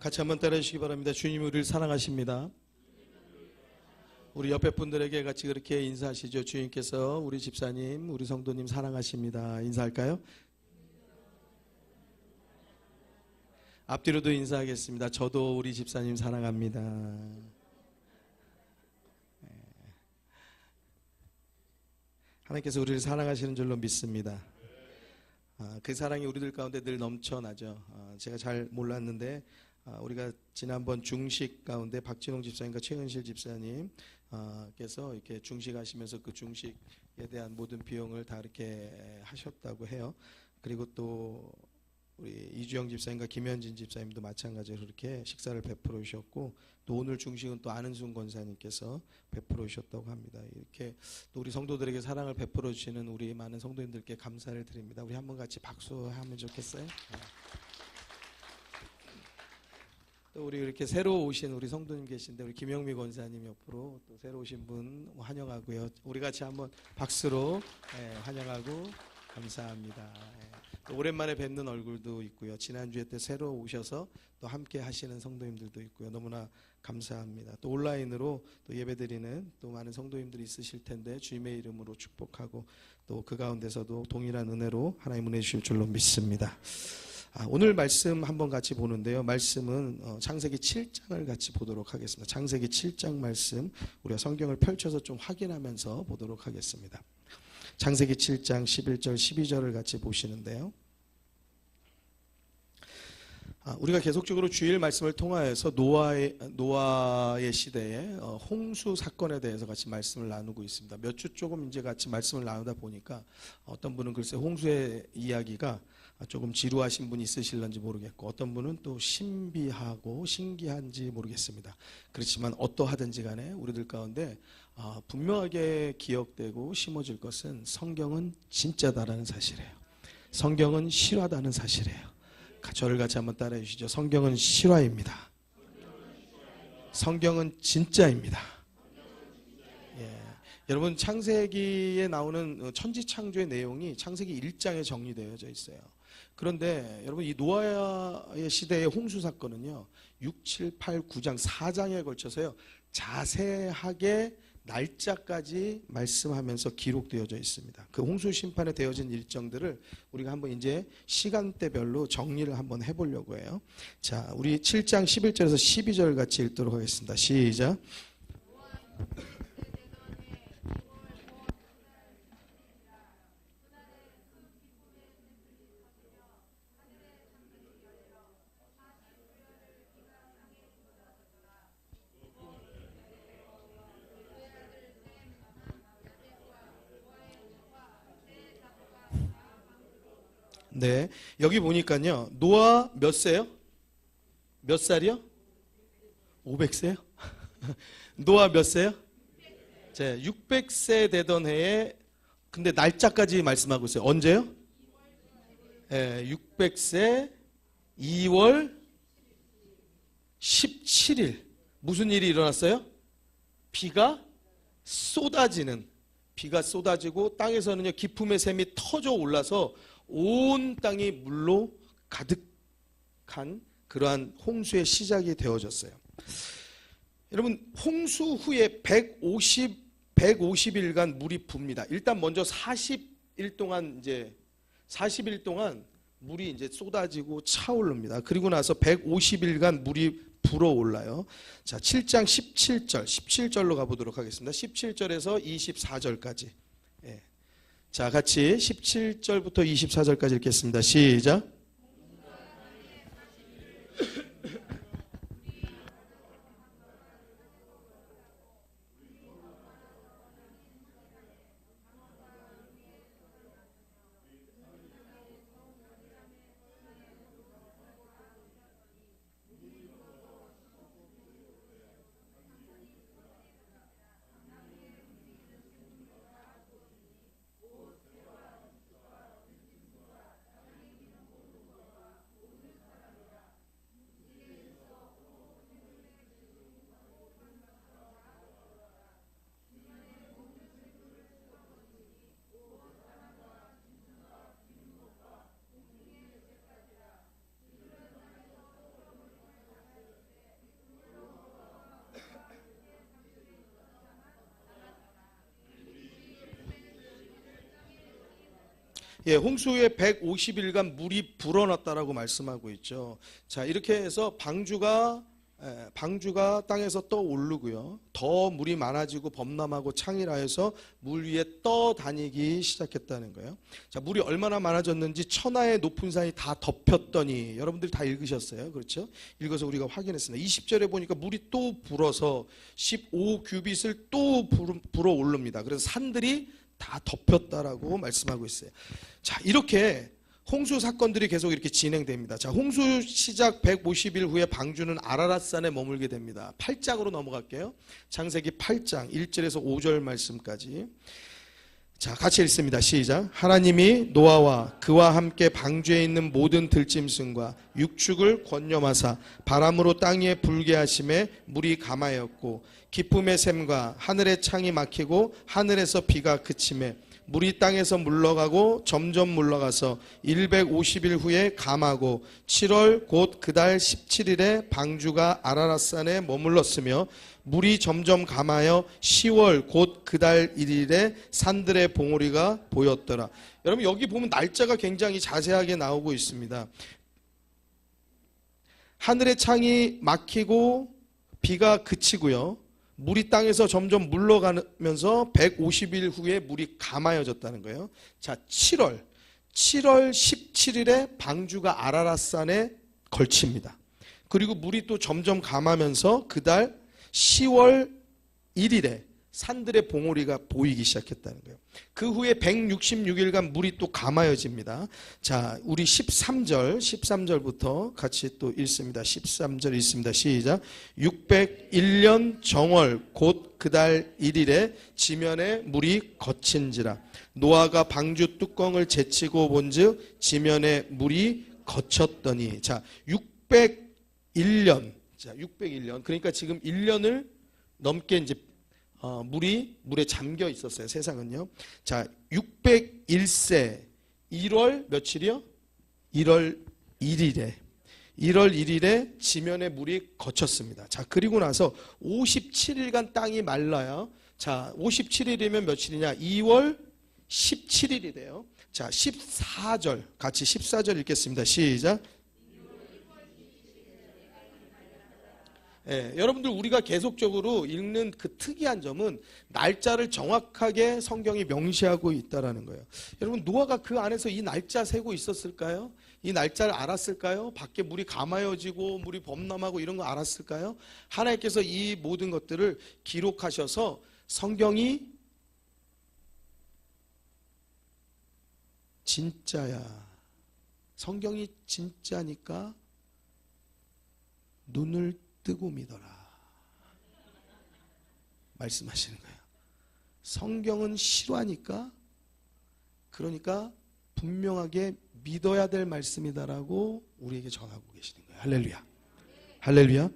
같이 한번 따라해 주시기 바랍니다. 주님이 우리를 사랑하십니다. 우리 옆에 분들에게 같이 그렇게 인사하시죠. 주님께서 우리 집사님, 우리 성도님 사랑하십니다. 인사할까요? 앞뒤로도 인사하겠습니다. 저도 우리 집사님 사랑합니다. 하나님께서 우리를 사랑하시는 줄로 믿습니다. 그 사랑이 우리들 가운데 늘 넘쳐나죠. 제가 잘 몰랐는데 우리가 지난번 중식 가운데 박진홍 집사님과 최은실 집사님께서 이렇게 중식하시면서 그 중식에 대한 모든 비용을 다 이렇게 하셨다고 해요. 그리고 또 우리 이주영 집사님과 김현진 집사님도 마찬가지로 그렇게 식사를 베풀어 주셨고, 또 오늘 중식은 또 안은순 권사님께서 베풀어 주셨다고 합니다. 이렇게 또 우리 성도들에게 사랑을 베풀어 주시는 우리 많은 성도님들께 감사를 드립니다. 우리 한번 같이 박수하면 좋겠어요? 또 우리 이렇게 새로 오신 우리 성도님 계신데, 우리 김영미 권사님 옆으로 또 새로 오신 분 환영하고요. 우리 같이 한번 박수로 환영하고 감사합니다. 또 오랜만에 뵙는 얼굴도 있고요. 지난주에 또 새로 오셔서 또 함께 하시는 성도님들도 있고요. 너무나 감사합니다. 또 온라인으로 또 예배드리는 또 많은 성도님들이 있으실 텐데 주님의 이름으로 축복하고 또 그 가운데서도 동일한 은혜로 하나님 은혜 주실 줄로 믿습니다. 오늘 말씀 한번 같이 보는데요. 말씀은 창세기 7장을 같이 보도록 하겠습니다. 창세기 7장 말씀 우리가 성경을 펼쳐서 좀 확인하면서 보도록 하겠습니다. 창세기 7장 11절 12절을 같이 보시는데요. 우리가 계속적으로 주일 말씀을 통하여서 노아의 시대에 홍수 사건에 대해서 같이 말씀을 나누고 있습니다. 몇 주 조금 이제 같이 말씀을 나누다 보니까 어떤 분은 글쎄 홍수의 이야기가 조금 지루하신 분이 있으실런지 모르겠고, 어떤 분은 또 신비하고 신기한지 모르겠습니다. 그렇지만 어떠하든지 간에 우리들 가운데 분명하게 기억되고 심어질 것은 성경은 진짜다라는 사실이에요. 성경은 실화다는 사실이에요. 저를 같이 한번 따라해 주시죠. 성경은 실화입니다. 성경은 진짜입니다. 여러분, 창세기에 나오는 천지창조의 내용이 창세기 1장에 정리되어져 있어요. 그런데 여러분, 이 노아의 시대의 홍수 사건은요 6, 7, 8, 9장 4장에 걸쳐서요 자세하게 날짜까지 말씀하면서 기록되어져 있습니다. 그 홍수 심판에 되어진 일정들을 우리가 한번 이제 시간대별로 정리를 한번 해보려고 해요. 자, 우리 7장 11절에서 12절 같이 읽도록 하겠습니다. 시작. 네, 여기 보니까요 노아 몇 세요? 몇 살이요? 500세요? 노아 몇 세요? 600세 되던 해에, 근데 날짜까지 말씀하고 있어요. 언제요? 600세 2월 17일 무슨 일이 일어났어요? 비가 쏟아지고 땅에서는요 기품의 샘이 터져 올라서 온 땅이 물로 가득한 그러한 홍수의 시작이 되어졌어요. 여러분, 홍수 후에 150일간 물이 붑니다. 일단 먼저 40일 동안 물이 이제 쏟아지고 차오릅니다. 그리고 나서 150일간 물이 불어올라요. 자, 7장 17절로 가보도록 하겠습니다. 17절에서 24절까지. 자, 같이 17절부터 24절까지 읽겠습니다. 시작. 예, 홍수 후에 150일간 물이 불어났다라고 말씀하고 있죠. 자, 이렇게 해서 방주가 땅에서 떠오르고요. 더 물이 많아지고 범람하고 창이라해서 물 위에 떠다니기 시작했다는 거예요. 자, 물이 얼마나 많아졌는지 천하의 높은 산이 다 덮였더니, 여러분들이 다 읽으셨어요. 그렇죠? 읽어서 우리가 확인했습니다. 20절에 보니까 물이 또 불어서 15규빗을 또 불어 오릅니다. 그래서 산들이 다 덮였다라고 말씀하고 있어요. 자, 이렇게 홍수 사건들이 계속 이렇게 진행됩니다. 자, 홍수 시작 150일 후에 방주는 아라랏산에 머물게 됩니다. 8장으로 넘어갈게요. 창세기 8장 1절에서 5절 말씀까지. 자, 같이 읽습니다. 시작. 하나님이 노아와 그와 함께 방주에 있는 모든 들짐승과 육축을 권념하사 바람으로 땅 위에 불게 하심에 물이 감하였고 기쁨의 샘과 하늘의 창이 막히고 하늘에서 비가 그침에 물이 땅에서 물러가고 점점 물러가서 150일 후에 감하고 7월 곧 그달 17일에 방주가 아라랏산에 머물렀으며 물이 점점 감하여 10월 곧 그달 1일에 산들의 봉우리가 보였더라. 여러분, 여기 보면 날짜가 굉장히 자세하게 나오고 있습니다. 하늘의 창이 막히고 비가 그치고요. 물이 땅에서 점점 물러가면서 150일 후에 물이 감하여졌다는 거예요. 자, 7월 17일에 방주가 아라랏산에 걸칩니다. 그리고 물이 또 점점 감하면서 그달 10월 1일에 산들의 봉우리가 보이기 시작했다는 거예요. 그 후에 166일간 물이 또 감하여집니다. 자, 우리 13절부터 같이 또 읽습니다. 13절 읽습니다. 시작. 601년 정월 곧 그달 1일에 지면에 물이 거친지라. 노아가 방주 뚜껑을 제치고 본즉 지면에 물이 거쳤더니. 자, 601년. 자, 601년. 그러니까 지금 1년을 넘게 이제 물에 잠겨 있었어요. 세상은요. 자, 601세 1월 며칠이요? 1월 1일에 지면에 물이 거쳤습니다. 자, 그리고 나서 57일간 땅이 말라요. 자, 57일이면 며칠이냐? 2월 17일이 돼요. 자, 14절 같이 14절 읽겠습니다. 시작. 예, 여러분들, 우리가 계속적으로 읽는 그 특이한 점은 날짜를 정확하게 성경이 명시하고 있다는 거예요. 여러분, 노아가 그 안에서 이 날짜 세고 있었을까요? 이 날짜를 알았을까요? 밖에 물이 감하여지고 물이 범람하고 이런 거 알았을까요? 하나님께서 이 모든 것들을 기록하셔서 성경이 진짜야, 성경이 진짜니까 눈을 뜨고 믿어라 말씀하시는 거예요. 성경은 실화니까, 그러니까 분명하게 믿어야 될 말씀이다라고 우리에게 전하고 계시는 거예요. 할렐루야. 할렐루야.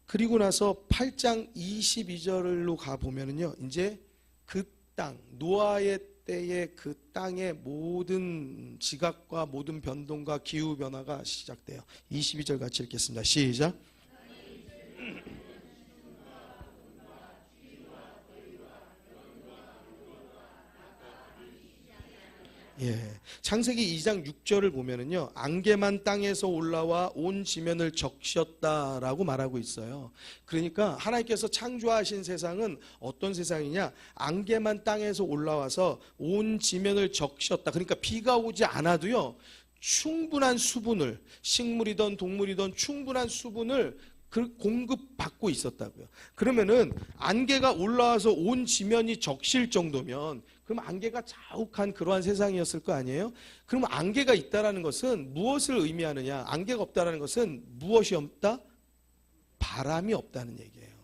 그리고 나서 8장 22절로 가보면은요, 이제 그 땅, 노아의 때에 그 땅의 모든 지각과 모든 변동과 기후 변화가 시작돼요. 22절 같이 읽겠습니다. 시작. 예, 창세기 2장 6절을 보면은요, 안개만 땅에서 올라와 온 지면을 적셨다라고 말하고 있어요. 그러니까 하나님께서 창조하신 세상은 어떤 세상이냐? 안개만 땅에서 올라와서 온 지면을 적셨다. 그러니까 비가 오지 않아도요, 충분한 수분을, 식물이든 동물이든 충분한 수분을 공급받고 있었다고요. 그러면은 안개가 올라와서 온 지면이 적실 정도면, 그럼 안개가 자욱한 그러한 세상이었을 거 아니에요? 그럼 안개가 있다라는 것은 무엇을 의미하느냐? 안개가 없다라는 것은 무엇이 없다? 바람이 없다는 얘기예요.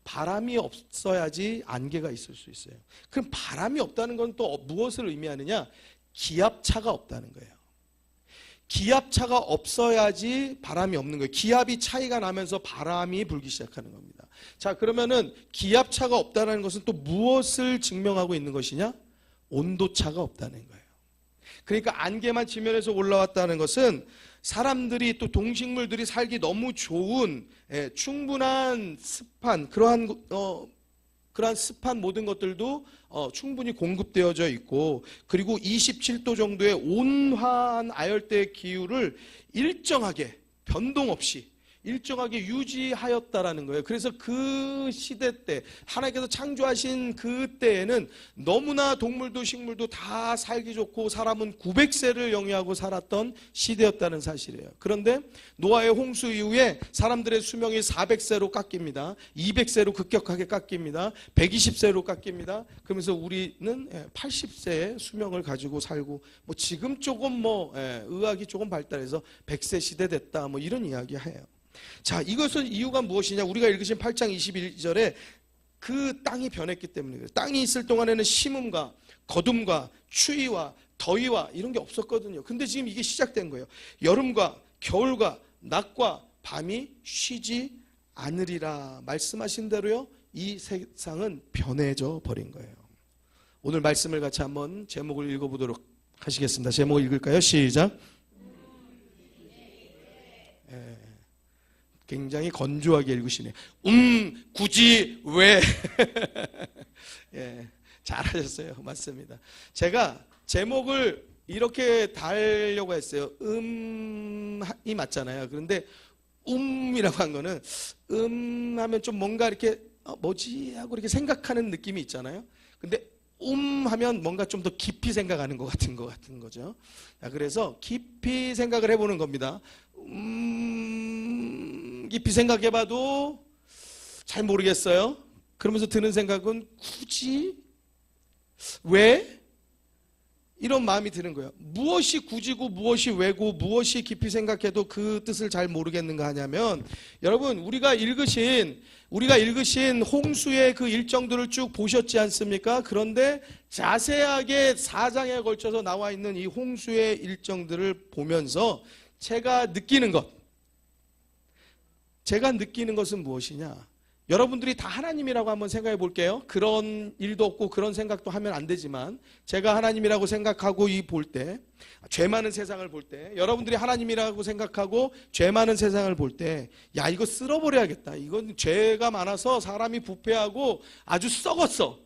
바람이 없어야지 안개가 있을 수 있어요. 그럼 바람이 없다는 건 또 무엇을 의미하느냐? 기압차가 없다는 거예요. 기압차가 없어야지 바람이 없는 거예요. 기압이 차이가 나면서 바람이 불기 시작하는 겁니다. 자, 그러면은 기압차가 없다는 것은 또 무엇을 증명하고 있는 것이냐? 온도차가 없다는 거예요. 그러니까 안개만 지면에서 올라왔다는 것은 사람들이 또 동식물들이 살기 너무 좋은 충분한 습한 그러한 그러한 습한 모든 것들도 충분히 공급되어져 있고, 그리고 27도 정도의 온화한 아열대 기후를 일정하게 변동 없이 일정하게 유지하였다라는 거예요. 그래서 그 시대 때 하나님께서 창조하신 그 때에는 너무나 동물도 식물도 다 살기 좋고 사람은 900세를 영위하고 살았던 시대였다는 사실이에요. 그런데 노아의 홍수 이후에 사람들의 수명이 400세로 깎입니다. 200세로 급격하게 깎입니다. 120세로 깎입니다. 그러면서 우리는 80세의 수명을 가지고 살고, 뭐 지금 조금 의학이 조금 발달해서 100세 시대 됐다, 뭐 이런 이야기 해요. 자, 이것은 이유가 무엇이냐? 우리가 읽으신 8장 21절에 그 땅이 변했기 때문에 그래요. 땅이 있을 동안에는 심음과 거둠과 추위와 더위와 이런 게 없었거든요. 근데 지금 이게 시작된 거예요. 여름과 겨울과 낮과 밤이 쉬지 않으리라 말씀하신 대로요, 이 세상은 변해져 버린 거예요. 오늘 말씀을 같이 한번 제목을 읽어보도록 하시겠습니다. 제목을 읽을까요? 시작. 굉장히 건조하게 읽으시네요. 굳이 왜? 예, 잘하셨어요. 맞습니다. 제가 제목을 이렇게 달려고 했어요. 이 맞잖아요. 그런데 이라고 한 거는 하면 좀 뭔가 이렇게 뭐지 하고 이렇게 생각하는 느낌이 있잖아요. 근데 하면 뭔가 좀 더 깊이 생각하는 것 같은 거죠. 자, 그래서 깊이 생각을 해보는 겁니다. 깊이 생각해봐도 잘 모르겠어요. 그러면서 드는 생각은 굳이? 왜? 이런 마음이 드는 거예요. 무엇이 굳이고 무엇이 왜고 무엇이 깊이 생각해도 그 뜻을 잘 모르겠는가 하냐면, 여러분 우리가 읽으신 홍수의 그 일정들을 쭉 보셨지 않습니까? 그런데 자세하게 4장에 걸쳐서 나와 있는 이 홍수의 일정들을 보면서 제가 느끼는 것은 무엇이냐? 여러분들이 다 하나님이라고 한번 생각해 볼게요. 그런 일도 없고 그런 생각도 하면 안 되지만, 제가 하나님이라고 생각하고 볼 때, 죄 많은 세상을 볼 때, 여러분들이 하나님이라고 생각하고 죄 많은 세상을 볼 때, 야, 이거 쓸어버려야겠다. 이건 죄가 많아서 사람이 부패하고 아주 썩었어.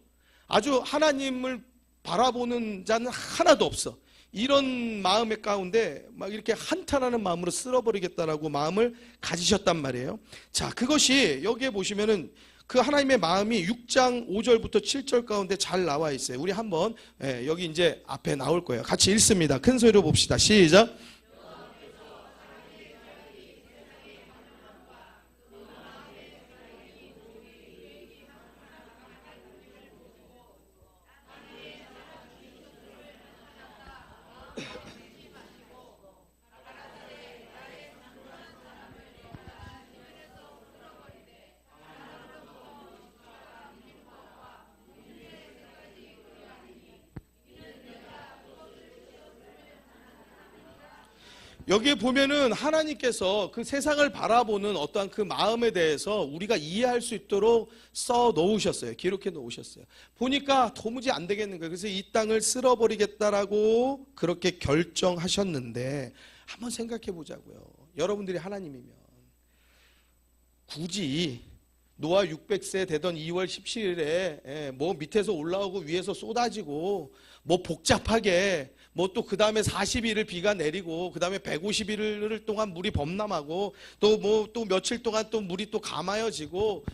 아주 하나님을 바라보는 자는 하나도 없어. 이런 마음의 가운데 막 이렇게 한탄하는 마음으로 쓸어버리겠다라고 마음을 가지셨단 말이에요. 자, 그것이 여기에 보시면은 그 하나님의 마음이 6장 5절부터 7절 가운데 잘 나와 있어요. 우리 한번 여기 이제 앞에 나올 거예요. 같이 읽습니다. 큰 소리로 봅시다. 시작. 여기에 보면은 하나님께서 그 세상을 바라보는 어떠한 그 마음에 대해서 우리가 이해할 수 있도록 써 놓으셨어요. 기록해 놓으셨어요. 보니까 도무지 안 되겠는 거예요. 그래서 이 땅을 쓸어버리겠다라고 그렇게 결정하셨는데, 한번 생각해 보자고요. 여러분들이 하나님이면 굳이 노아 600세 되던 2월 17일에 뭐 밑에서 올라오고 위에서 쏟아지고 뭐 복잡하게 뭐 또 그 다음에 40일을 비가 내리고 그 다음에 150일 동안 물이 범람하고 또 며칠 동안 또 물이 또 감아여지고,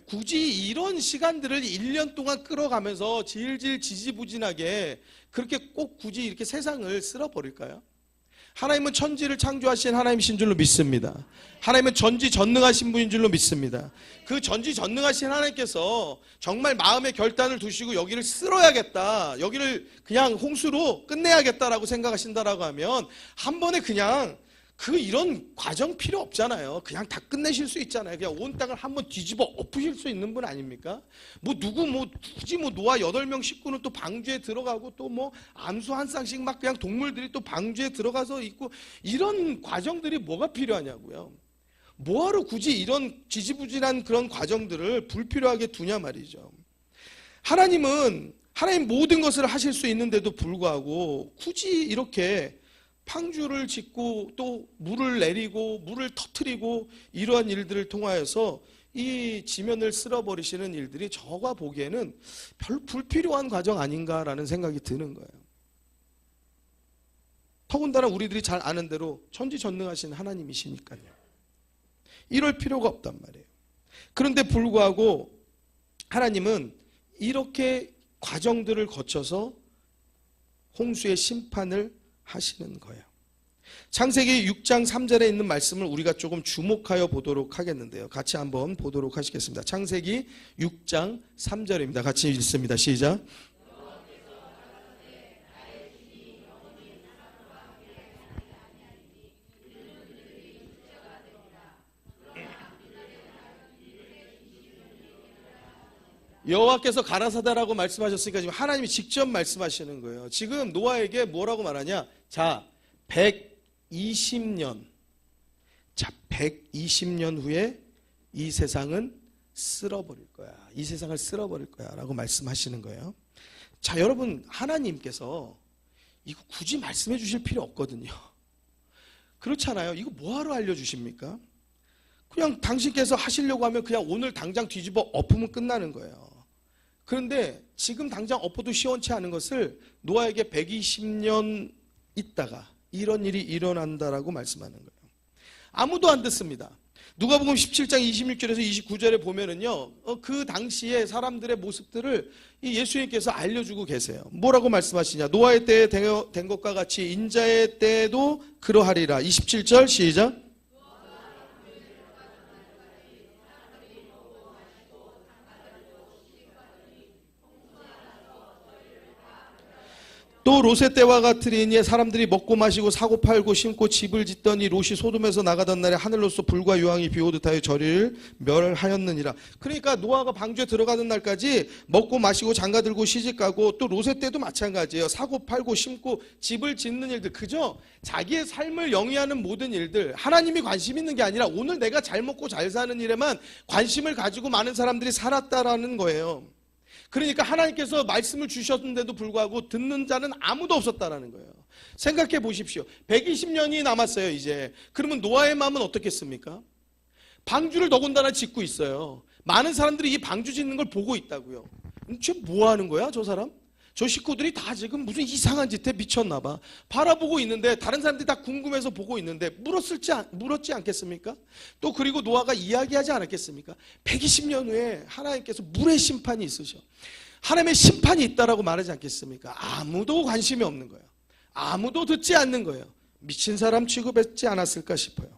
굳이 이런 시간들을 1년 동안 끌어가면서 질질 지지부진하게 그렇게 꼭 굳이 이렇게 세상을 쓸어버릴까요? 하나님은 천지를 창조하신 하나님이신 줄로 믿습니다. 하나님은 전지전능하신 분인 줄로 믿습니다. 그 전지전능하신 하나님께서 정말 마음의 결단을 두시고 여기를 쓸어야겠다, 여기를 그냥 홍수로 끝내야겠다라고 생각하신다라고 하면 한 번에 그냥 이런 과정 필요 없잖아요. 그냥 다 끝내실 수 있잖아요. 그냥 온 땅을 한번 뒤집어 엎으실 수 있는 분 아닙니까? 굳이 노아 8명 식구는 또 방주에 들어가고 또 암수 한 쌍씩 막 그냥 동물들이 또 방주에 들어가서 있고, 이런 과정들이 뭐가 필요하냐고요. 뭐하러 굳이 이런 지지부진한 그런 과정들을 불필요하게 두냐 말이죠. 하나님 모든 것을 하실 수 있는데도 불구하고 굳이 이렇게 팡주를 짓고 또 물을 내리고 물을 터뜨리고 이러한 일들을 통하여서 이 지면을 쓸어버리시는 일들이 저가 보기에는 별 불필요한 과정 아닌가라는 생각이 드는 거예요. 더군다나 우리들이 잘 아는 대로 천지전능하신 하나님이시니까요. 이럴 필요가 없단 말이에요. 그런데 불구하고 하나님은 이렇게 과정들을 거쳐서 홍수의 심판을 하시는 거예요. 창세기 6장 3절에 있는 말씀을 우리가 조금 주목하여 보도록 하겠는데요. 같이 한번 보도록 하시겠습니다. 창세기 6장 3절입니다. 같이 읽습니다. 시작. 여호와께서 가라사대라고 말씀하셨으니까 지금 하나님이 직접 말씀하시는 거예요. 지금 노아에게 뭐라고 말하냐? 자, 120년 후에 이 세상은 쓸어버릴 거야. 이 세상을 쓸어버릴 거야 라고 말씀하시는 거예요. 자, 여러분, 하나님께서 이거 굳이 말씀해 주실 필요 없거든요. 그렇잖아요. 이거 뭐하러 알려주십니까? 그냥 당신께서 하시려고 하면 그냥 오늘 당장 뒤집어 엎으면 끝나는 거예요. 그런데 지금 당장 엎어도 시원치 않은 것을 노아에게 120년 있다가 이런 일이 일어난다라고 말씀하는 거예요. 아무도 안 듣습니다. 누가복음 17장 26절에서 29절에 보면은요, 그 당시에 사람들의 모습들을 이 예수님께서 알려주고 계세요. 뭐라고 말씀하시냐? 노아의 때에 된 것과 같이 인자의 때에도 그러하리라. 27절 시작. 또 롯의 때와 같으리니 사람들이 먹고 마시고 사고 팔고 심고 집을 짓더니 롯이 소돔에서 나가던 날에 하늘로서 불과 유황이 비오듯 하여 저리를 멸하였느니라. 그러니까 노아가 방주에 들어가는 날까지 먹고 마시고 장가들고 시집가고, 또 롯의 때도 마찬가지예요. 사고 팔고 심고 집을 짓는 일들, 그죠? 자기의 삶을 영위하는 모든 일들, 하나님이 관심 있는 게 아니라 오늘 내가 잘 먹고 잘 사는 일에만 관심을 가지고 많은 사람들이 살았다라는 거예요. 그러니까 하나님께서 말씀을 주셨는데도 불구하고 듣는 자는 아무도 없었다라는 거예요. 생각해 보십시오. 120년이 남았어요, 이제. 그러면 노아의 마음은 어떻겠습니까? 방주를 더군다나 짓고 있어요. 많은 사람들이 이 방주 짓는 걸 보고 있다고요. 쟤 뭐 하는 거야, 저 사람? 저 식구들이 다 지금 무슨 이상한 짓에 미쳤나 봐. 바라보고 있는데, 다른 사람들이 다 궁금해서 보고 있는데 물었지 않겠습니까? 또 그리고 노아가 이야기하지 않았겠습니까? 120년 후에 하나님께서 물의 심판이 있으셔. 하나님의 심판이 있다라고 말하지 않겠습니까? 아무도 관심이 없는 거예요. 아무도 듣지 않는 거예요. 미친 사람 취급했지 않았을까 싶어요.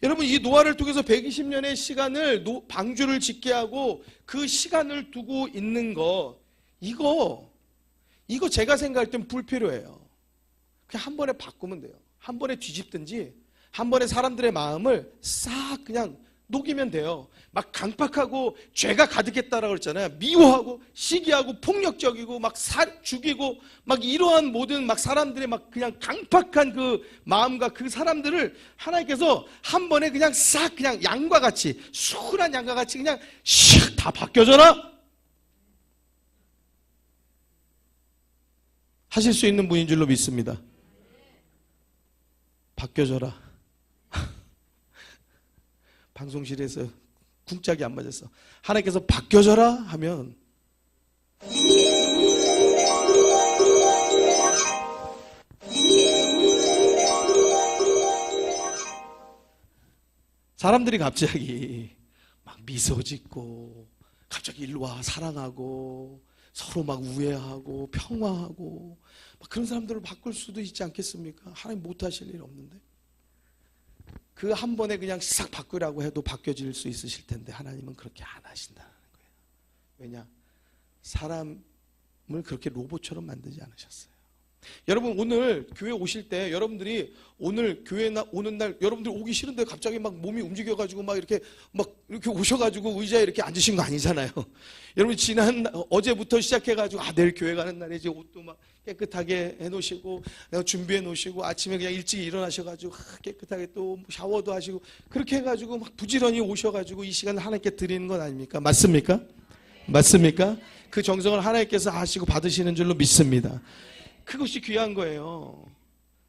여러분, 이 노아를 통해서 120년의 시간을 방주를 짓게 하고 그 시간을 두고 있는 거, 이거 제가 생각할 땐 불필요해요. 그냥 한 번에 바꾸면 돼요. 한 번에 뒤집든지 한 번에 사람들의 마음을 싹 그냥 녹이면 돼요. 막 강팍하고 죄가 가득했다라고 그랬잖아요. 미워하고 시기하고 폭력적이고 막 죽이고 막 이러한 모든 막 사람들의 막 그냥 강팍한 그 마음과 그 사람들을 하나님께서 한 번에 그냥 싹 그냥 양과 같이, 수훈한 양과 같이 그냥 샥 다 바뀌어져라 하실 수 있는 분인 줄로 믿습니다. 바뀌어져라. 방송실에서 궁짝이 안 맞았어. 하나님께서 바뀌어져라 하면 사람들이 갑자기 막 미소 짓고 갑자기 일로 와 사랑하고 서로 막 우애하고 평화하고 막 그런 사람들을 바꿀 수도 있지 않겠습니까? 하나님 못하실 일 없는데. 그 한 번에 그냥 싹 바꾸라고 해도 바뀌어질 수 있으실 텐데 하나님은 그렇게 안 하신다는 거예요. 왜냐? 사람을 그렇게 로봇처럼 만들지 않으셨어요. 여러분, 오늘 교회 오실 때 여러분들이 오늘 교회 오는 날 여러분들 오기 싫은데 갑자기 막 몸이 움직여가지고 막 이렇게 오셔가지고 의자에 이렇게 앉으신 거 아니잖아요. 여러분, 어제부터 시작해가지고 내일 교회 가는 날이지 옷도 막 깨끗하게 해놓으시고 준비해 놓으시고 아침에 그냥 일찍 일어나셔가지고 깨끗하게 또 샤워도 하시고 그렇게 해가지고 막 부지런히 오셔가지고 이 시간을 하나님께 드리는 건 아닙니까? 맞습니까? 맞습니까? 그 정성을 하나님께서 하시고 받으시는 줄로 믿습니다. 그것이 귀한 거예요.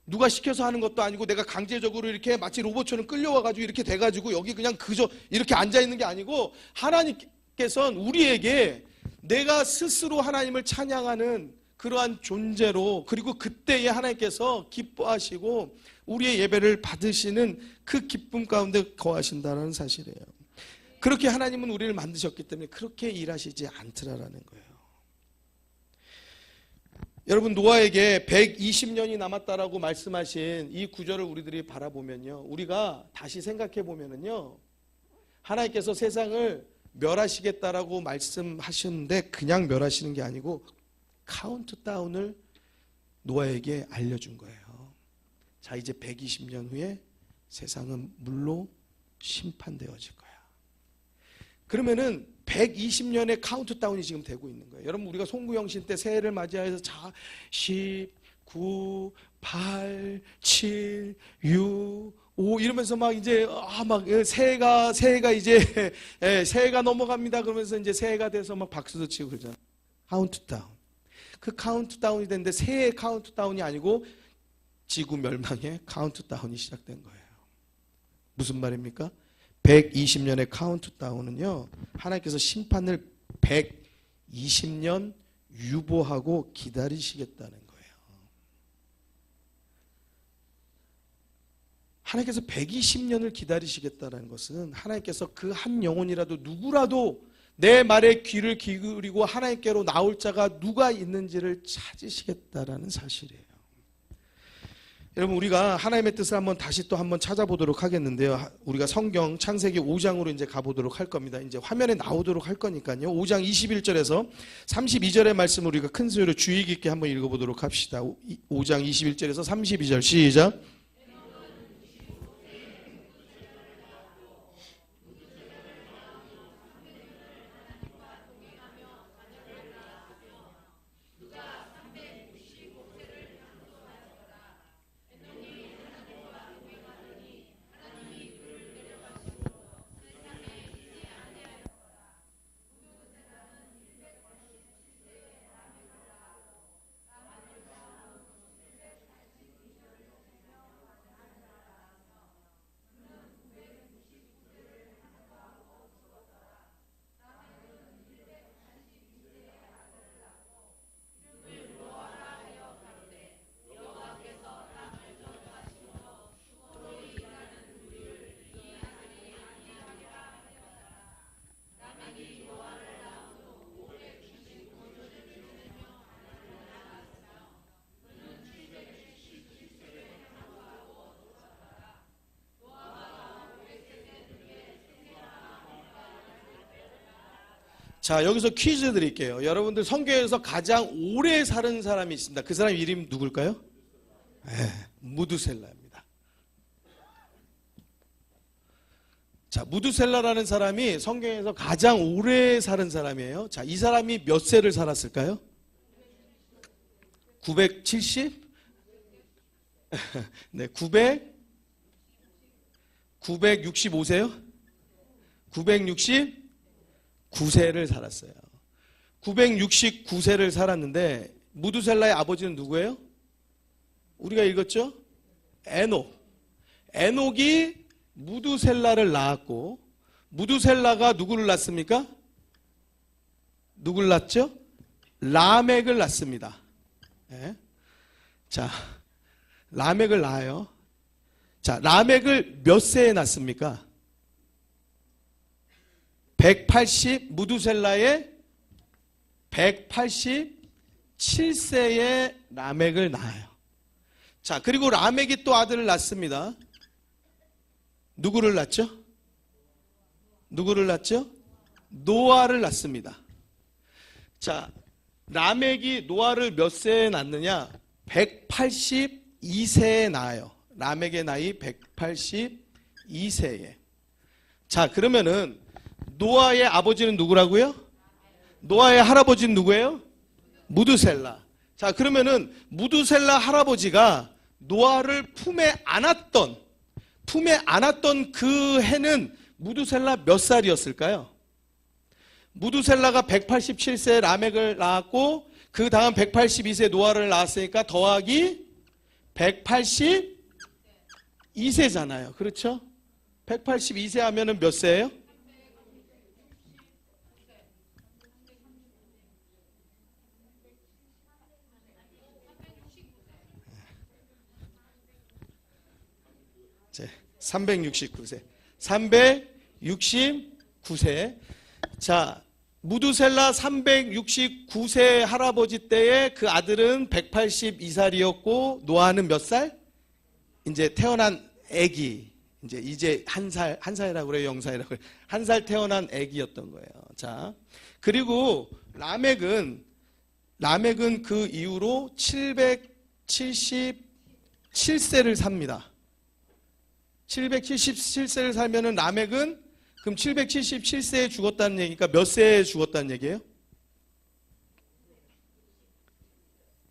누가 시켜서 하는 것도 아니고 내가 강제적으로 이렇게 마치 로봇처럼 끌려와가지고 이렇게 돼가지고 여기 그냥 그저 이렇게 앉아있는 게 아니고, 하나님께서는 우리에게 내가 스스로 하나님을 찬양하는 그러한 존재로, 그리고 그때에 하나님께서 기뻐하시고 우리의 예배를 받으시는 그 기쁨 가운데 거하신다는 사실이에요. 그렇게 하나님은 우리를 만드셨기 때문에 그렇게 일하시지 않더라라는 거예요. 여러분, 노아에게 120년이 남았다라고 말씀하신 이 구절을 우리들이 바라보면요, 우리가 다시 생각해 보면은요, 하나님께서 세상을 멸하시겠다라고 말씀하셨는데 그냥 멸하시는 게 아니고 카운트다운을 노아에게 알려준 거예요. 자, 이제 120년 후에 세상은 물로 심판되어질 거야. 그러면은 120년의 카운트다운이 지금 되고 있는 거예요. 여러분, 우리가 송구영신 때 새해를 맞이해서 자 10, 9, 8, 7, 6, 5 이러면서 막 이제 막 새해가 이제 새해가 넘어갑니다. 그러면서 이제 새해가 돼서 막 박수도 치고 그러잖아요. 카운트다운. 그 카운트다운이 됐는데 새해의 카운트다운이 아니고 지구 멸망의 카운트다운이 시작된 거예요. 무슨 말입니까? 120년의 카운트다운은요, 하나님께서 심판을 120년 유보하고 기다리시겠다는 거예요. 하나님께서 120년을 기다리시겠다는 것은 하나님께서 그 한 영혼이라도 누구라도 내 말에 귀를 기울이고 하나님께로 나올 자가 누가 있는지를 찾으시겠다라는 사실이에요. 여러분, 우리가 하나님의 뜻을 한번 다시 또 한번 찾아보도록 하겠는데요. 우리가 성경 창세기 5장으로 이제 가보도록 할 겁니다. 이제 화면에 나오도록 할 거니까요. 5장 21절에서 32절의 말씀을 우리가 큰 소리로 주의 깊게 한번 읽어보도록 합시다. 5장 21절에서 32절 시작. 자, 여기서 퀴즈 드릴게요. 여러분들 성경에서 가장 오래 사는 사람이 있습니다. 그 사람 이름이 누굴까요? 무두셀라입니다. 자, 무두셀라라는 사람이 성경에서 가장 오래 사는 사람이에요. 자, 이 사람이 몇 세를 살았을까요? 970? 네, 965세요? 969세를 살았어요. 969세를 살았는데 무두셀라의 아버지는 누구예요? 우리가 읽었죠? 에녹. 에녹이 무두셀라를 낳았고, 무두셀라가 누구를 낳습니까? 누구를 낳죠? 라멕을 낳습니다. 네. 자, 라멕을 낳아요. 자, 라멕을 몇 세에 낳습니까? 180, 무두셀라의 187세의 라멕을 낳아요. 자, 그리고 라멕이 또 아들을 낳습니다. 누구를 낳죠? 누구를 낳죠? 노아를 낳습니다. 자, 라멕이 노아를 몇 세에 낳느냐? 182세에 낳아요. 라멕의 나이 182세에. 자, 그러면은 노아의 아버지는 누구라고요? 노아의 할아버지는 누구예요? 무두셀라. 자, 그러면은 무두셀라 할아버지가 노아를 품에 안았던 그 해는 무두셀라 몇 살이었을까요? 무두셀라가 187세에 라멕을 낳았고 그 다음 182세 노아를 낳았으니까 더하기 182세잖아요. 그렇죠? 182세 하면은 몇 세예요? 네, 369세. 369세. 자, 무두셀라 369세 할아버지 때에 그 아들은 182살이었고 노아는 몇 살? 이제 태어난 아기. 이제 한 살이라고 그래요, 0살이라고 그래요. 한 살 태어난 아기였던 거예요. 자, 그리고 라멕은 그 이후로 777세를 삽니다. 777세를 살면은 라멕은 그럼 777세에 죽었다는 얘기니까 몇 세에 죽었다는 얘기예요?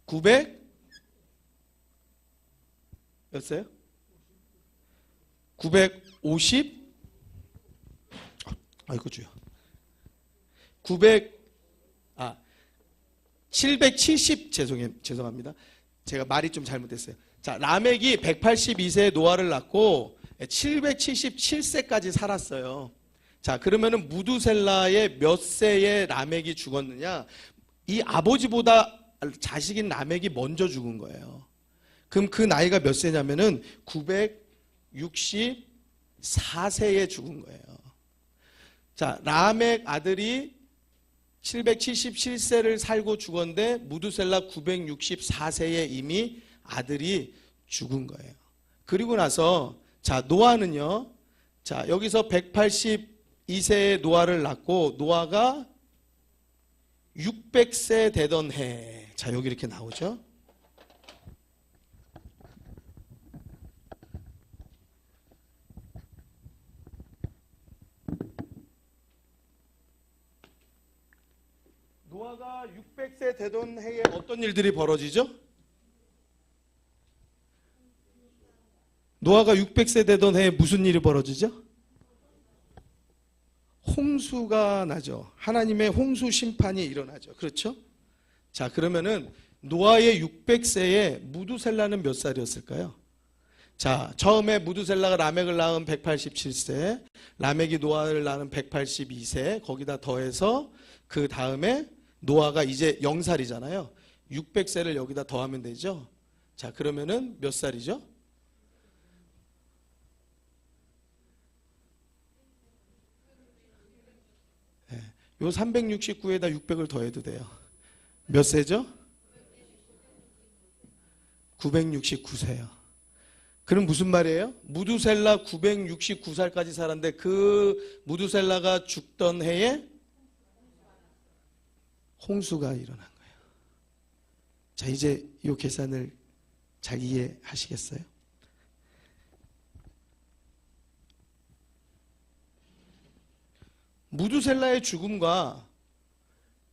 900 몇 세요? 950 아이고 주여 770 죄송합니다. 제가 말이 좀 잘못됐어요. 자, 라멕이 182세에 노아를 낳고 777세까지 살았어요. 자, 그러면은 무두셀라의 몇 세에 라멕이 죽었느냐? 이 아버지보다 자식인 라멕이 먼저 죽은 거예요. 그럼 그 나이가 몇 세냐면은 964세에 죽은 거예요. 자, 라멕 아들이 777세를 살고 죽었는데 무두셀라 964세에 이미 아들이 죽은 거예요. 그리고 나서 자, 노아는요. 자, 여기서 182세에 노아를 낳고 노아가 600세 되던 해. 자, 여기 이렇게 나오죠. 노아가 600세 되던 해에 어떤 일들이 벌어지죠? 노아가 600세 되던 해에 무슨 일이 벌어지죠? 홍수가 나죠. 하나님의 홍수 심판이 일어나죠. 그렇죠? 자, 그러면은 노아의 600세에 무두셀라는 몇 살이었을까요? 자, 처음에 무두셀라가 라멕을 낳은 187세, 라멕이 노아를 낳은 182세, 거기다 더해서 그 다음에 노아가 이제 0살이잖아요. 600세를 여기다 더하면 되죠. 자, 그러면은 몇 살이죠? 요 369에다 600을 더해도 돼요. 몇 세죠? 969세요. 그럼 무슨 말이에요? 무두셀라 969살까지 살았는데 그 무두셀라가 죽던 해에 홍수가 일어난 거예요. 자, 이제 이 계산을 잘 이해하시겠어요? 무두셀라의 죽음과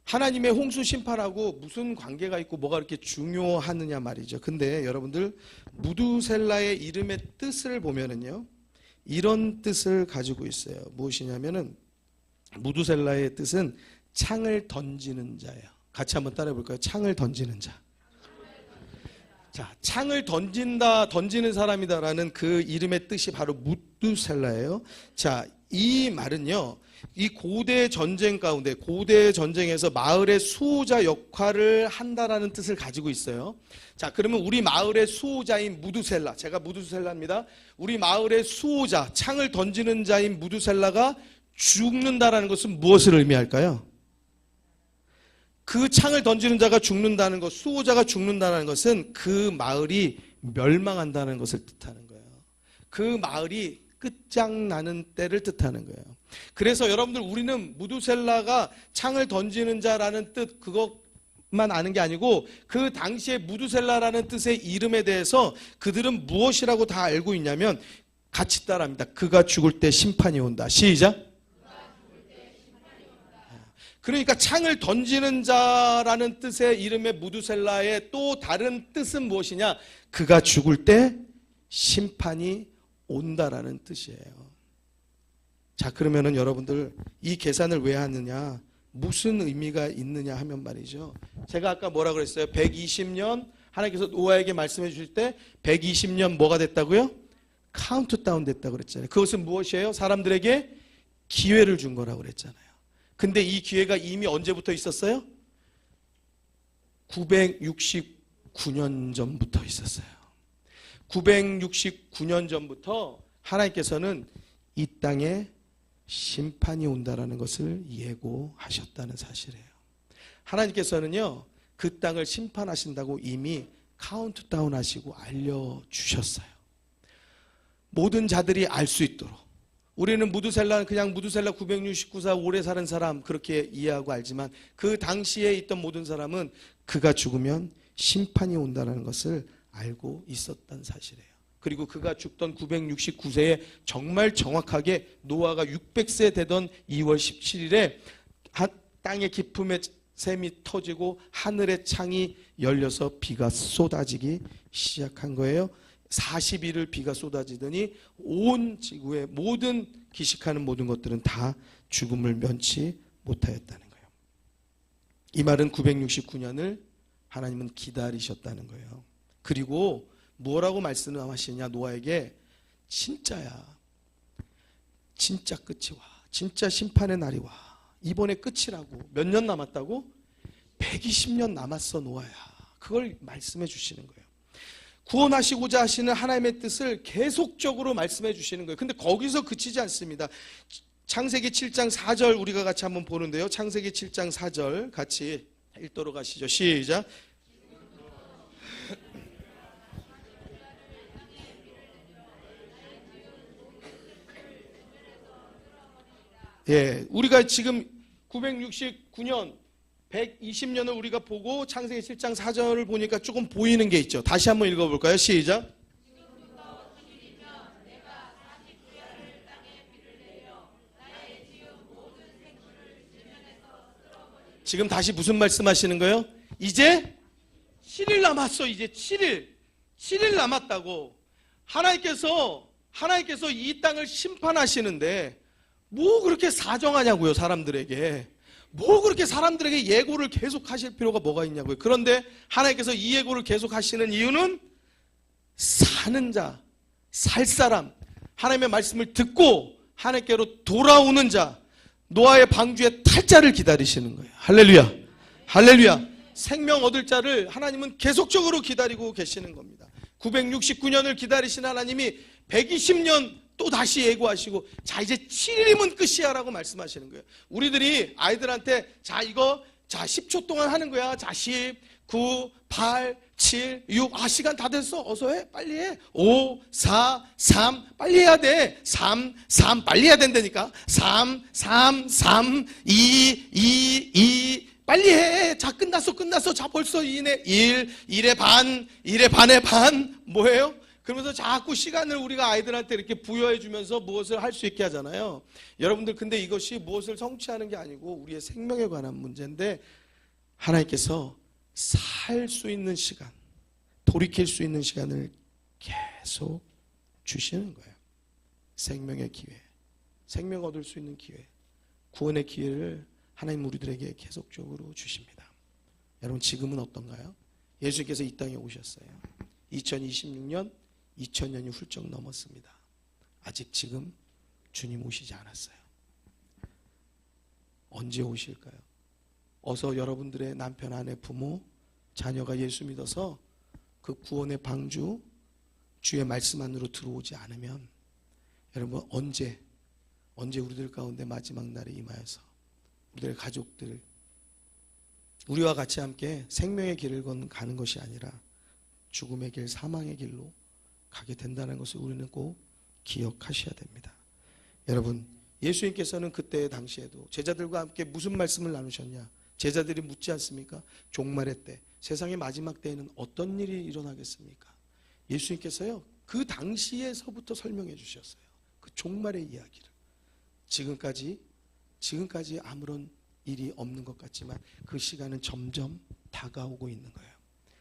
하나님의 홍수 심판하고 무슨 관계가 있고 뭐가 그렇게 중요하느냐 말이죠. 근데 여러분들 무두셀라의 이름의 뜻을 보면은요, 이런 뜻을 가지고 있어요. 무엇이냐면은 무두셀라의 뜻은 창을 던지는 자예요. 같이 한번 따라해 볼까요? 창을 던지는 자. 자, 창을 던지는 사람이다라는 그 이름의 뜻이 바로 무두셀라예요. 자, 이 말은요, 이 고대 전쟁 가운데, 고대 전쟁에서 마을의 수호자 역할을 한다라는 뜻을 가지고 있어요. 자, 그러면 우리 마을의 수호자인 무두셀라, 제가 무두셀라입니다. 우리 마을의 수호자, 창을 던지는 자인 무두셀라가 죽는다라는 것은 무엇을 의미할까요? 그 창을 던지는 자가 죽는다는 것, 수호자가 죽는다는 것은 그 마을이 멸망한다는 것을 뜻하는 거예요. 그 마을이 끝장나는 때를 뜻하는 거예요. 그래서 여러분들, 우리는 무두셀라가 창을 던지는 자라는 뜻, 그것만 아는 게 아니고 그 당시에 무두셀라라는 뜻의 이름에 대해서 그들은 무엇이라고 다 알고 있냐면, 같이 따라합니다. 그가 죽을 때 심판이 온다. 시작. 그러니까 창을 던지는 자라는 뜻의 이름의 무두셀라의 또 다른 뜻은 무엇이냐? 그가 죽을 때 심판이 온다라는 뜻이에요. 자, 그러면은 여러분들, 이 계산을 왜 하느냐, 무슨 의미가 있느냐 하면 말이죠. 제가 아까 뭐라 그랬어요? 120년 하나님께서 노아에게 말씀해 주실 때 120년 뭐가 됐다고요? 카운트다운 됐다고 그랬잖아요. 그것은 무엇이에요? 사람들에게 기회를 준 거라고 그랬잖아요. 근데 이 기회가 이미 언제부터 있었어요? 969년 전부터 있었어요. 969년 전부터 하나님께서는 이 땅에 심판이 온다라는 것을 예고하셨다는 사실이에요. 하나님께서는요, 그 땅을 심판하신다고 이미 카운트다운 하시고 알려주셨어요. 모든 자들이 알 수 있도록. 우리는 그냥 무두셀라 969사 오래 사는 사람 그렇게 이해하고 알지만 그 당시에 있던 모든 사람은 그가 죽으면 심판이 온다는 것을 알고 있었던 사실이에요. 그리고 그가 죽던 969세에 정말 정확하게 노아가 600세 되던 2월 17일에 땅의 깊음에 샘이 터지고 하늘의 창이 열려서 비가 쏟아지기 시작한 거예요. 40일을 비가 쏟아지더니 온 지구의 모든 기식하는 모든 것들은 다 죽음을 면치 못하였다는 거예요. 이 말은 969년을 하나님은 기다리셨다는 거예요. 그리고 뭐라고 말씀하시냐, 노아에게 진짜야. 진짜 끝이 와. 진짜 심판의 날이 와. 이번에 끝이라고. 몇 년 남았다고? 120년 남았어, 노아야. 그걸 말씀해 주시는 거예요. 구원하시고자 하시는 하나님의 뜻을 계속적으로 말씀해 주시는 거예요. 근데 거기서 그치지 않습니다. 창세기 7장 4절 우리가 같이 한번 보는데요. 창세기 7장 4절 같이 읽도록 하시죠. 시작. 예, 우리가 지금 969년 120년을 우리가 보고 창세기 7장 4절을 보니까 조금 보이는 게 있죠. 다시 한번 읽어볼까요? 시작. 지금 다시 무슨 말씀하시는 거예요? 이제 7일 남았어. 이제 7일 남았다고. 하나님께서 이 땅을 심판하시는데 뭐 그렇게 사정하냐고요, 사람들에게. 뭐 그렇게 사람들에게 예고를 계속 하실 필요가 뭐가 있냐고요. 그런데 하나님께서 이 예고를 계속 하시는 이유는 사는 자, 살 사람, 하나님의 말씀을 듣고 하나님께로 돌아오는 자, 노아의 방주에 탈 자를 기다리시는 거예요. 할렐루야. 할렐루야. 생명 얻을 자를 하나님은 계속적으로 기다리고 계시는 겁니다. 969년을 기다리신 하나님이 120년 또 다시 예고하시고, 자 이제 7일이면 끝이야 라고 말씀하시는 거예요. 우리들이 아이들한테 자 10초 동안 하는 거야. 자 10, 9, 8, 7, 6, 시간 다 됐어. 어서 해. 빨리 해. 5, 4, 3, 빨리 해야 돼. 3, 빨리 해야 된다니까. 3, 2, 빨리 해. 자 끝났어. 자 벌써 1의 반의 반. 뭐예요? 그러면서 자꾸 시간을 우리가 아이들한테 이렇게 부여해 주면서 무엇을 할 수 있게 하잖아요. 여러분들, 근데 이것이 무엇을 성취하는 게 아니고 우리의 생명에 관한 문제인데, 하나님께서 살 수 있는 시간, 돌이킬 수 있는 시간을 계속 주시는 거예요. 생명의 기회, 생명 얻을 수 있는 기회, 구원의 기회를 하나님 우리들에게 계속적으로 주십니다. 여러분, 지금은 어떤가요? 예수님께서 이 땅에 오셨어요. 2026년 2000년이 훌쩍 넘었습니다. 아직 지금 주님 오시지 않았어요. 언제 오실까요? 어서 여러분들의 남편, 아내, 부모, 자녀가 예수 믿어서 그 구원의 방주, 주의 말씀 안으로 들어오지 않으면, 여러분 언제 우리들 가운데 마지막 날에 임하여서 우리들의 가족들, 우리와 같이 함께 생명의 길을 가는 것이 아니라 죽음의 길, 사망의 길로 가게 된다는 것을 우리는 꼭 기억하셔야 됩니다. 여러분, 예수님께서는 그때 당시에도 제자들과 함께 무슨 말씀을 나누셨냐? 제자들이 묻지 않습니까? 종말의 때, 세상의 마지막 때에는 어떤 일이 일어나겠습니까? 예수님께서요, 그 당시에서부터 설명해 주셨어요. 그 종말의 이야기를. 지금까지 아무런 일이 없는 것 같지만 그 시간은 점점 다가오고 있는 거예요.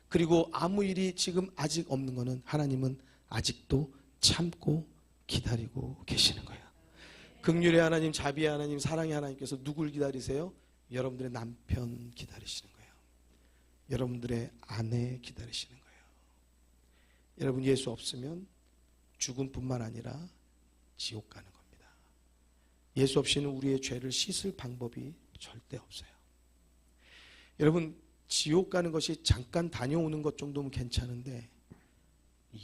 그리고 아무 일이 지금 아직 없는 거는 하나님은 아직도 참고 기다리고 계시는 거예요. 긍휼의 하나님, 자비의 하나님, 사랑의 하나님께서 누굴 기다리세요? 여러분들의 남편 기다리시는 거예요. 여러분들의 아내 기다리시는 거예요. 여러분, 예수 없으면 죽음뿐만 아니라 지옥 가는 겁니다. 예수 없이는 우리의 죄를 씻을 방법이 절대 없어요. 여러분, 지옥 가는 것이 잠깐 다녀오는 것 정도면 괜찮은데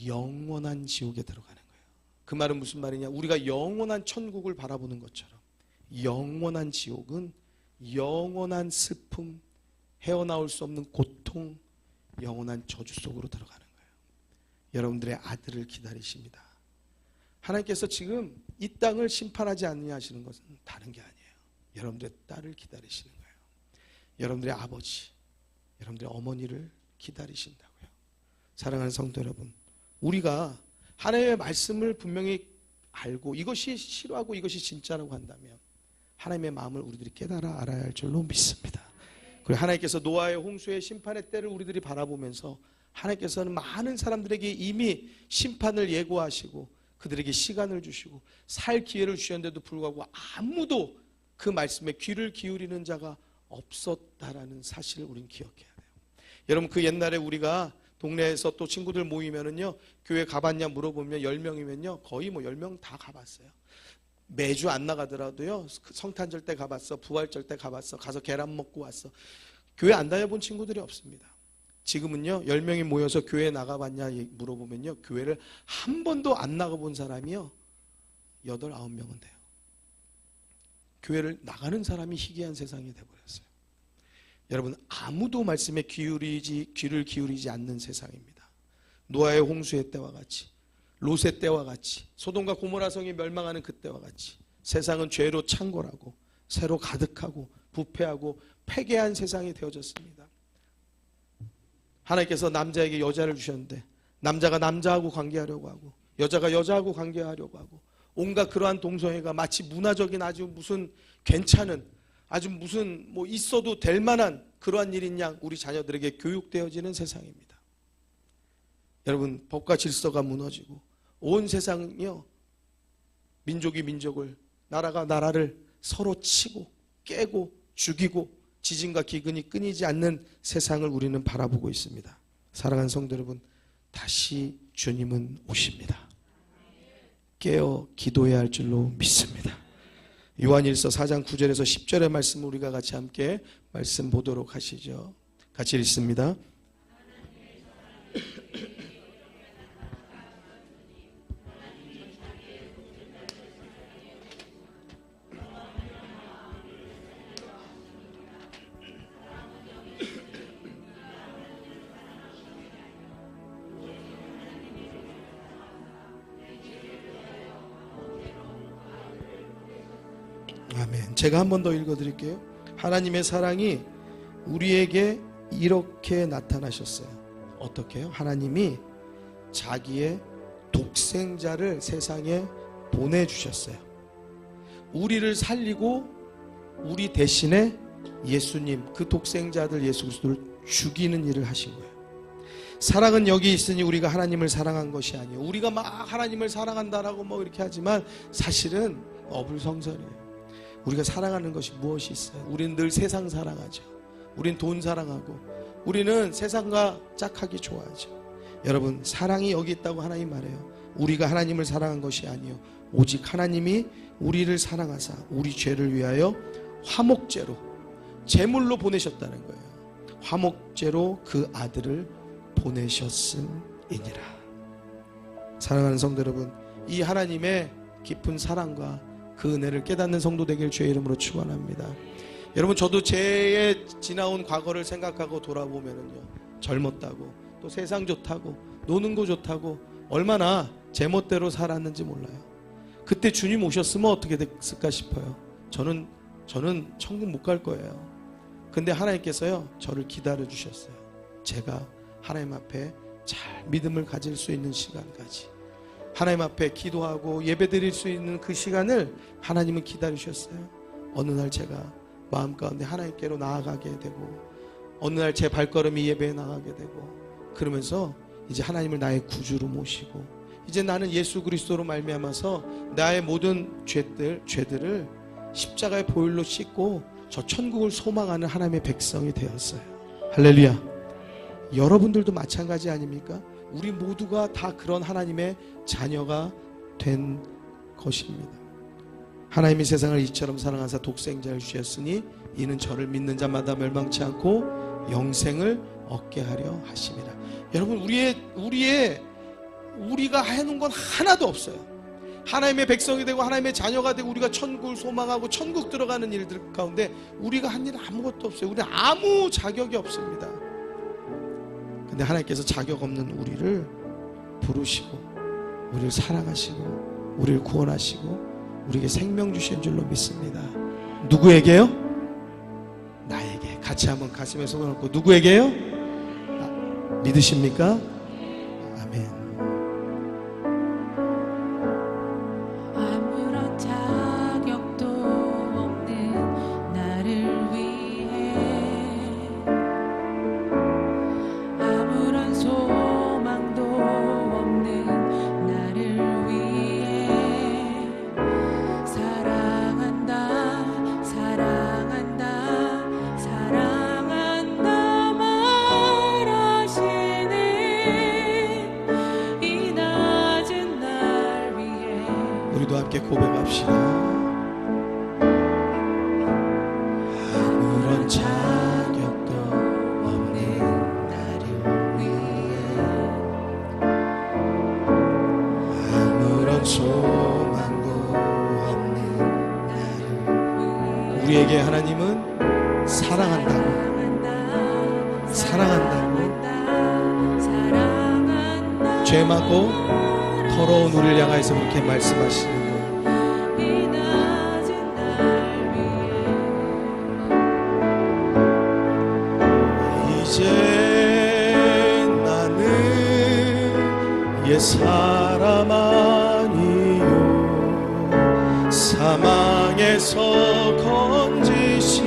영원한 지옥에 들어가는 거예요. 그 말은 무슨 말이냐? 우리가 영원한 천국을 바라보는 것처럼 영원한 지옥은 영원한 슬픔, 헤어나올 수 없는 고통, 영원한 저주 속으로 들어가는 거예요. 여러분들의 아들을 기다리십니다. 하나님께서 지금 이 땅을 심판하지 아니하시는 것은 다른 게 아니에요. 여러분들의 딸을 기다리시는 거예요. 여러분들의 아버지, 여러분들의 어머니를 기다리신다고요. 사랑하는 성도 여러분, 우리가 하나님의 말씀을 분명히 알고 이것이 실화고 이것이 진짜라고 한다면 하나님의 마음을 우리들이 깨달아 알아야 할 줄로 믿습니다. 그리고 하나님께서 노아의 홍수의 심판의 때를 우리들이 바라보면서 하나님께서는 많은 사람들에게 이미 심판을 예고하시고 그들에게 시간을 주시고 살 기회를 주셨는데도 불구하고 아무도 그 말씀에 귀를 기울이는 자가 없었다라는 사실을 우리는 기억해야 돼요. 여러분, 그 옛날에 우리가 동네에서 또 친구들 모이면은요, 교회 가봤냐 물어보면 10명이면요 거의 뭐 10명 다 가봤어요. 매주 안 나가더라도요, 성탄절 때 가봤어, 부활절 때 가봤어, 가서 계란 먹고 왔어. 교회 안 다녀본 친구들이 없습니다. 지금은요, 10명이 모여서 교회 나가봤냐 물어보면요, 교회를 한 번도 안 나가본 사람이요 8, 9명은 돼요. 교회를 나가는 사람이 희귀한 세상이 돼버렸어요. 여러분, 아무도 말씀에 귀를 기울이지 않는 세상입니다. 노아의 홍수의 때와 같이, 롯의 때와 같이, 소돔과 고모라 성이 멸망하는 그때와 같이 세상은 죄로 창궐하고 새로 가득하고 부패하고 패괴한 세상이 되어졌습니다. 하나님께서 남자에게 여자를 주셨는데 남자가 남자하고 관계하려고 하고 여자가 여자하고 관계하려고 하고 온갖 그러한 동성애가 마치 문화적인 아주 무슨 괜찮은 아주 무슨 뭐 있어도 될 만한 그러한 일인 양 우리 자녀들에게 교육되어지는 세상입니다. 여러분, 법과 질서가 무너지고 온 세상이요, 민족이 민족을, 나라가 나라를 서로 치고 깨고 죽이고 지진과 기근이 끊이지 않는 세상을 우리는 바라보고 있습니다. 사랑하는 성도 여러분, 다시 주님은 오십니다. 깨어 기도해야 할 줄로 믿습니다. 요한일서 4장 9절에서 10절의 말씀을 우리가 같이 함께 말씀 보도록 하시죠. 같이 읽습니다. 아멘. 제가 한 번 더 읽어드릴게요. 하나님의 사랑이 우리에게 이렇게 나타나셨어요. 어떻게요? 하나님이 자기의 독생자를 세상에 보내주셨어요. 우리를 살리고 우리 대신에 예수님, 그 독생자들 예수 그리스도를 죽이는 일을 하신 거예요. 사랑은 여기 있으니 우리가 하나님을 사랑한 것이 아니에요. 우리가 막 하나님을 사랑한다라고 뭐 이렇게 하지만 사실은 어불성설이에요. 우리가 사랑하는 것이 무엇이 있어요? 우리는 늘 세상 사랑하죠. 우리는 돈 사랑하고 우리는 세상과 짝하기 좋아하죠. 여러분, 사랑이 여기 있다고 하나님 말해요. 우리가 하나님을 사랑한 것이 아니요 오직 하나님이 우리를 사랑하사 우리 죄를 위하여 화목제로 제물로 보내셨다는 거예요. 화목제로 그 아들을 보내셨음이니라. 사랑하는 성도 여러분, 이 하나님의 깊은 사랑과 그 은혜를 깨닫는 성도 되길 주의 이름으로 축원합니다. 여러분, 저도 제 지나온 과거를 생각하고 돌아보면은요, 젊었다고 또 세상 좋다고 노는 거 좋다고 얼마나 제멋대로 살았는지 몰라요. 그때 주님 오셨으면 어떻게 됐을까 싶어요. 저는 천국 못 갈 거예요. 근데 하나님께서요, 저를 기다려 주셨어요. 제가 하나님 앞에 잘 믿음을 가질 수 있는 시간까지, 하나님 앞에 기도하고 예배드릴 수 있는 그 시간을 하나님은 기다리셨어요. 어느 날 제가 마음 가운데 하나님께로 나아가게 되고, 어느 날 제 발걸음이 예배에 나가게 되고, 그러면서 이제 하나님을 나의 구주로 모시고, 이제 나는 예수 그리스도로 말미암아서 나의 모든 죄들을 십자가의 보혈로 씻고 저 천국을 소망하는 하나님의 백성이 되었어요. 할렐루야. 여러분들도 마찬가지 아닙니까? 우리 모두가 다 그런 하나님의 자녀가 된 것입니다. 하나님이 세상을 이처럼 사랑하사 독생자를 주셨으니 이는 저를 믿는 자마다 멸망치 않고 영생을 얻게 하려 하심이라. 여러분, 우리가 해놓은 건 하나도 없어요. 하나님의 백성이 되고 하나님의 자녀가 되고 우리가 천국을 소망하고 천국 들어가는 일들 가운데 우리가 한 일은 아무것도 없어요. 우리는 아무 자격이 없습니다. 근데 하나님께서 자격 없는 우리를 부르시고 우리를 사랑하시고 우리를 구원하시고 우리에게 생명 주신 줄로 믿습니다. 누구에게요? 나에게. 같이 한번 가슴에 손을 얹고 누구에게요? 믿으십니까? 아멘. 아무런 자격도 없는 나를 위해 아무런 소망도 없는 나를 위해 사랑한다 사랑한다 사랑한다 말하시네. 이 낮은 날 위해 우리도 함께 고백합시다. 아무런 자격도 없는 나를 위해 아무런 소망도 없는 나를 위해 우리에게 하나님은 사랑한다고 죄 많고 더러운 우리를 향해서 그렇게 말씀하시는 거예요. 이 낮은 날 위해 이제 나는 옛 사람 아니요 사망에서 건지신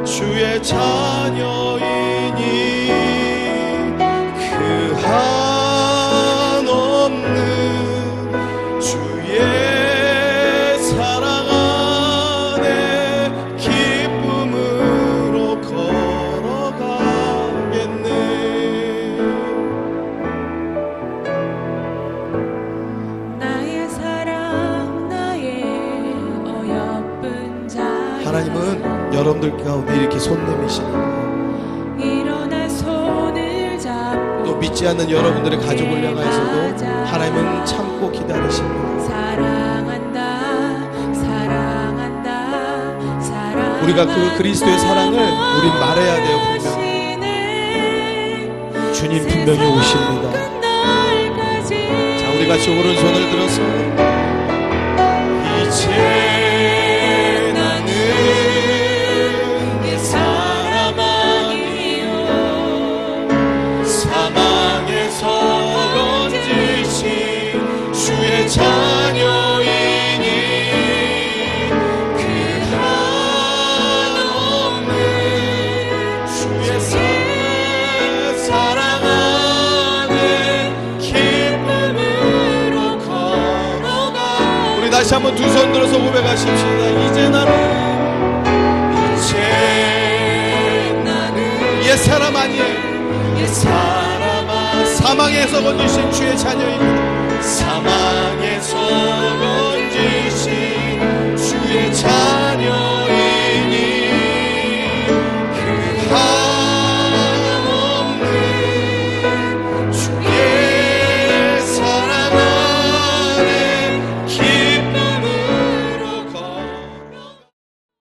주의 자녀이니 그 한없는 주의 사랑 안에 기쁨으로 걸어가겠네. 나의 사랑 나의 어여쁜 자 하나님은 여러분들 가운데 이렇게 손 내미시는 거예요. 일어나 손을 잡고 또 믿지 않는 여러분들의 가족을 향해서도 하나님은 참고 기다리십니다. 사랑한다 사랑한다 사랑한다 우리가 그 그리스도의 사랑을 우린 말해야 돼요. 분명히 주님 분명히 오십니다. 자, 우리 같이 오른손을 들어서 이제 나는 옛 사람 아니요 사망에서 건지신 주의 자녀이니 그 한없는 주의 사랑 안에 기쁨으로 걸어가. 우리 다시 한번 두 손 들어서 고백하십시다. 이제 나는 옛 사람 아니에요. 옛 사람아 사망에서 건지신 주의 자녀입니다. 사망에서